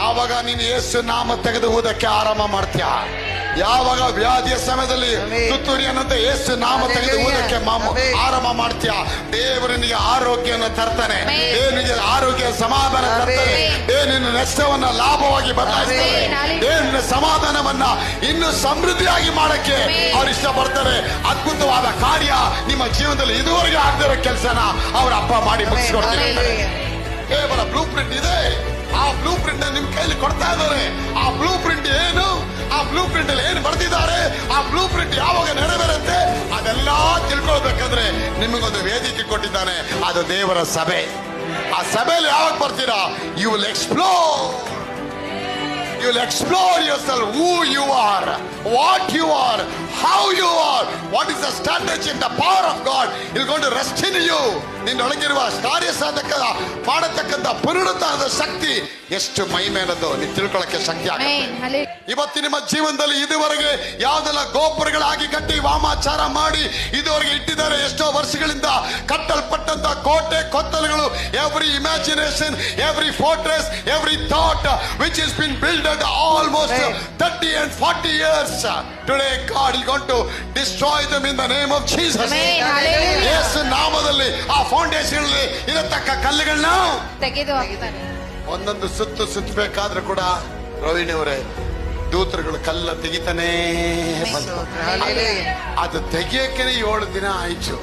ಯಾವಾಗ ನೀನು ಯೇಸು ನಾಮ ತೆಗೆದು ಊದಕ್ಕೆ ಆರಂಭ ಮಾಡ್ತೀಯ, ಯಾವಾಗ ವ್ಯಾಧಿಯ ಸಮಯದಲ್ಲಿ ತುತ್ತೂರಿಯನ್ನಂತೆ ಯೇಸು ನಾಮ ತೆಗೆದು ಊದಕ್ಕೆ ಆರಂಭ ಮಾಡ್ತೀಯ, ದೇವರು ನಿನಗೆ ಆರೋಗ್ಯವನ್ನು ತರ್ತಾನೆ, ನಿನಗೆ ಆರೋಗ್ಯ ಸಮಾಧಾನ ತರ್ತಾನೆ, ನಿನ್ನ ನಷ್ಟವನ್ನ ಲಾಭವಾಗಿ ಬದಲಾಯಿಸ್ತಾರೆ, ನಿನ್ನ ಸಮಾಧಾನವನ್ನ ಇನ್ನು ಸಮೃದ್ಧಿಯಾಗಿ ಮಾಡಕ್ಕೆ ಅವ್ರು ಇಷ್ಟಪಡ್ತಾರೆ. ಅದ್ಭುತವಾದ ಕಾರ್ಯ ನಿಮ್ಮ ಜೀವನದಲ್ಲಿ ಇದುವರೆಗೆ ಆಗದಿರೋ ಕೆಲಸನ ಅವ್ರ ಅಪ್ಪ ಮಾಡಿ ಮುಗಿಸ್ಕೊಡ್ತಾರೆ. ಕೇವಲ ಬ್ಲೂ ಪ್ರಿಂಟ್ ಇದೆ, ಆ ಬ್ಲೂ ಪ್ರಿಂಟ್ ನಿಮ್ ಕೈಲಿ ಕೊಡ್ತಾ ಇದ್ದಾರೆ. ಆ ಬ್ಲೂ ಪ್ರಿಂಟ್ ಏನು, ಆ ಬ್ಲೂ ಪ್ರಿಂಟ್ ಅಲ್ಲಿ ಏನು ಬರ್ತಿದ್ದಾರೆ, ಆ ಬ್ಲೂ ಪ್ರಿಂಟ್ ಯಾವಾಗ ನೆರವೇರುತ್ತೆ ಅದೆಲ್ಲ ತಿಳ್ಕೊಳ್ಬೇಕಂದ್ರೆ ನಿಮಗೊಂದು ವೇದಿಕೆ ಕೊಟ್ಟಿದ್ದಾನೆ, ಅದು ದೇವರ ಸಭೆ. ಆ ಸಭೆಯಲ್ಲಿ ಯಾವಾಗ ಬರ್ತೀರಾ, you will explore, you will explore yourself, who you are, what you are, how you are, what is the strategy and the power of God is going to rest in you. ನಿನ್ನೊಳಗಿರುವ ಕಾರ್ಯ ಸಾಧಕ ಮಾಡತಕ್ಕಂಥ ಪುನರುತ್ಥಾನದ ಶಕ್ತಿ ಎಷ್ಟು ಮಹಿಮೆನದು ನೀವು ತಿಳ್ಕೊಳ್ಳಕ್ಕೆ ಶಕ್ತಿ ಆಗುತ್ತೆ. ಇವತ್ತು ನಿಮ್ಮ ಜೀವನದಲ್ಲಿ ಇದುವರೆಗೆ ಯಾವ್ದೆಲ್ಲ ಗೋಪುರಗಳಾಗಿ ಕಟ್ಟಿ ವಾಮಾಚಾರ ಮಾಡಿ ಇದುವರೆಗೆ ಇಟ್ಟಿದ್ದಾರೆ, ಎಷ್ಟೋ ವರ್ಷಗಳಿಂದ ಕಟ್ಟಲ್ಪಟ್ಟಂತ ಕೋಟೆ ಕೊತ್ತಲುಗಳು, every imagination, every fortress, every thought which has been built almost 30 and 40 years. Today God is going to destroy them in the name of Jesus. ಯೇಸು ನಾಮದಲ್ಲಿ ಆ ಫೌಂಡೇಶನ್ ಇರತಕ್ಕ ಕಲ್ಲುಗಳನ್ನ ತೆಗೆದು ಹಾಕ್ತಾನೆ. ಒಂದೊಂದು ಸುತ್ತಬೇಕಾದ್ರೂ ಕೂಡ ಪ್ರವೀಣ್ ಅವರೇ ದೂತರುಗಳು ಕಲ್ಲ ತೆಗಿತಾನೆ ಬಂತು. ಅದು ತೆಗಿಯಕ್ಕೆ 7 ದಿನ ಆಯ್ತು.